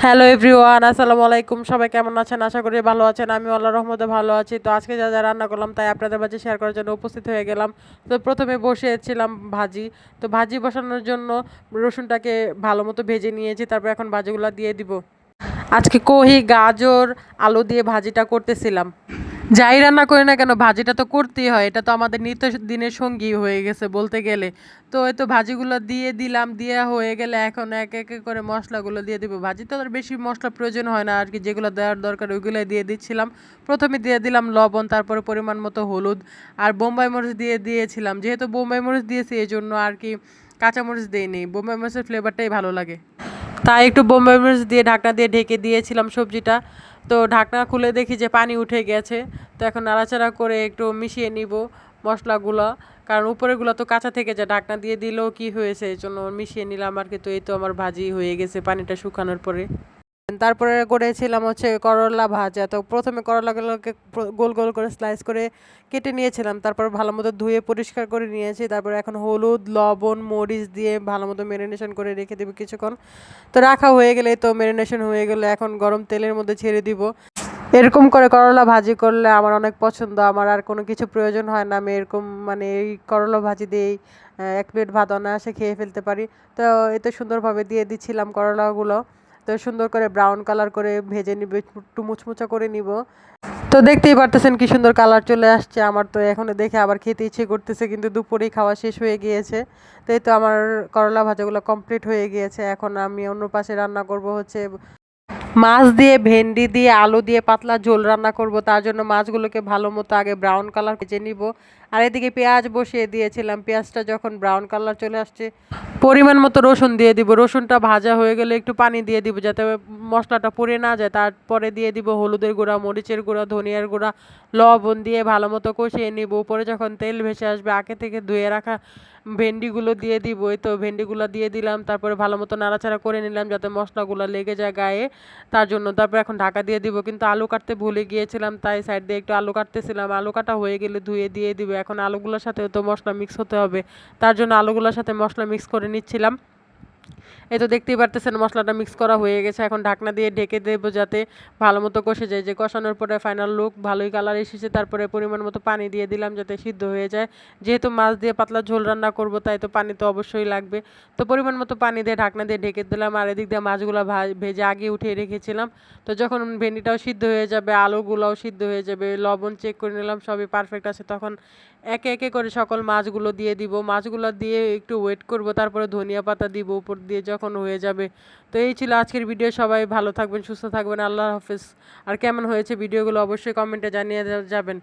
Hello everyone, আসসালামু আলাইকুম। সবাই কেমন আছেন? আশা করি ভালো আছেন। আমি আল্লাহর রহমতে ভালো আছি। তো আজকে যা যা রান্না করলাম তাই আপনাদের মাঝে শেয়ার করার জন্য উপস্থিত হয়ে গেলাম। তো প্রথমে বসিয়েছিলাম ভাজি। তো ভাজি বসানোর জন্য রসুনটাকে ভালো মতো ভেজে নিয়েছি, তারপর এখন ভাজিগুলো দিয়ে দিব। আজকে কহি, গাজর, আলু দিয়ে ভাজিটা করতেছিলাম। যাই রান্না করি না কেন ভাজিটা তো করতেই হয়, এটা তো আমাদের নিত্য দিনের সঙ্গী হয়ে গেছে বলতে গেলে। তো এই তো ভাজিগুলো দিয়ে দিলাম, দেওয়া হয়ে গেলে এখন এক এক করে মশলাগুলো দিয়ে দিব। ভাজি তো আর বেশি মশলা প্রয়োজন হয় না আর কি, যেগুলো দেওয়ার দরকার ওইগুলোই দিয়ে দিচ্ছিলাম। প্রথমে দিয়ে দিলাম লবণ, তারপরে পরিমাণ মতো হলুদ আর বোম্বাই মরিচ দিয়ে দিয়েছিলাম। যেহেতু বোম্বাই মরিচ দিয়েছি এই জন্য আর কি কাঁচামরিচ দিইনি, বোম্বাই মরিচের ফ্লেভারটাই ভালো লাগে। তাই একটু বোম্বাই মরিচ দিয়ে ঢাকনা দিয়ে ঢেকে দিয়েছিলাম সবজিটা। তো ঢাকনা খুলে দেখি যে পানি উঠে গেছে। তো এখন নাড়াচাড়া করে একটু মিশিয়ে নিব মশলাগুলো, কারণ উপরেগুলো তো কাঁচা থেকে যায়, ঢাকনা দিয়ে দিলেও কি হয়েছে এই জন্য মিশিয়ে নিলাম আর কি। তো এই তো আমার ভাজি হয়ে গেছে পানিটা শুকানোর পরে। তারপরে করেছিলাম হচ্ছে করলা ভাজা। তো প্রথমে করলাগুলোকে গোল গোল করে স্লাইস করে কেটে নিয়েছিলাম, তারপর ভালো মতো ধুয়ে পরিষ্কার করে নিয়েছি। তারপর এখন হলুদ, লবণ, মরিচ দিয়ে ভালো মতো ম্যারিনেশন করে রেখে দেবো কিছুক্ষণ। তো রাখা হয়ে গেলে, তো ম্যারিনেশন হয়ে গেলে এখন গরম তেলের মধ্যে ছেড়ে দিব। এরকম করে করলা ভাজি করলে আমার অনেক পছন্দ, আমার আর কোনো কিছু প্রয়োজন হয় না। আমি এরকম মানে এই করলা ভাজি দিয়েই এক প্লেট ভাত অনায়াসে খেয়ে ফেলতে পারি। তো এতে সুন্দরভাবে দিয়ে দিচ্ছিলাম করলাগুলো। তো সুন্দর করে ব্রাউন কালার করে ভেজে নিব, একটু মুচমুচা করে নিব। তো দেখতেই পারতেছেন কি সুন্দর কালার চলে আসছে। আমার তো এখন দেখে আবার খেতে ইচ্ছে করতেছে, কিন্তু দুপুরেই খাওয়া শেষ হয়ে গিয়েছে। তো এই তো আমার করলা ভাজাগুলো কমপ্লিট হয়ে গিয়েছে। এখন আমি অন্য পাশে রান্না করব হচ্ছে মাছ দিয়ে, ভেন্ডি দিয়ে, আলু দিয়ে পাতলা ঝোল রান্না করব। তার জন্য মাছগুলোকে ভালো মতো আগে ব্রাউন কালার ভেজে নিব। আর এদিকে পেঁয়াজ বসিয়ে দিয়েছিলাম। পেঁয়াজটা যখন ব্রাউন কালার চলে আসছে, পরিমাণ মতো রসুন দিয়ে দিব। রসুনটা ভাজা হয়ে গেলে একটু পানি দিয়ে দিব যাতে মশলাটা পুড়ে না যায়। তারপরে দিয়ে দিব হলুদের গুঁড়া, মরিচের গুঁড়া, ধনিয়ার গুঁড়া, লবণ দিয়ে ভালো মতো কষিয়ে নিব। উপরে যখন তেল ভেসে আসবে আগে থেকে ধুয়ে রাখা ভেন্ডিগুলো দিয়ে দিব। এই তো ভেন্ডিগুলো দিয়ে দিলাম, তারপরে ভালো মতো নাড়াচাড়া করে নিলাম যাতে মশলাগুলো লেগে যায় গায়ে, তার জন্য। তারপর এখন ঢাকা দিয়ে দিব, কিন্তু আলু কাটতে ভুলে গিয়েছিলাম তাই সাইড দিয়ে একটু আলু কাটতেছিলাম। আলু কাটা হয়ে গেলে ধুয়ে দিয়ে দিব। এখন আলুগুলোর সাথে তো মশলা মিক্স হতে হবে, তার জন্য আলুগুলোর সাথে মশলা মিক্স করে নিচ্ছিলাম। এই তো দেখতেই পারতেছেন মশলাটা মিক্স করা হয়ে গেছে। এখন ঢাকনা দিয়ে ঢেকে দেবো যাতে ভালো মতো কষে যায়। যে কষানোর পরে ফাইনাল লুক ভালোই কালার এসেছে। তারপরে পরিমাণ মতো পানি দিয়ে দিলাম যাতে সিদ্ধ হয়ে যায়। যেহেতু মাছ দিয়ে পাতলা ঝোল রান্না করব তাই তো পানি তো অবশ্যই লাগবে। তো পরিমাণ মতো পানি দিয়ে ঢাকনা দিয়ে ঢেকে দিলাম। আর এদিক দিয়ে মাছগুলো ভেজে আগে উঠিয়ে রেখেছিলাম। তো যখন ভেন্ডিটাও সিদ্ধ হয়ে যাবে, আলুগুলোও সিদ্ধ হয়ে যাবে, লবণ চেক করে নিলাম সবই পারফেক্ট আছে, তখন একে একে করে সকল মাছগুলো দিয়ে দিব। মাছগুলো দিয়ে একটু ওয়েট করব, তারপরে ধনিয়া পাতা দিব উপর দিয়ে যখন হয়ে যাবে। তো এই ছিল আজকের ভিডিও। সবাই ভালো থাকবেন, সুস্থ থাকবেন। আল্লাহ হাফেজ। আর কেমন হয়েছে ভিডিওগুলো অবশ্যই কমেন্টে জানিয়ে যাবেন।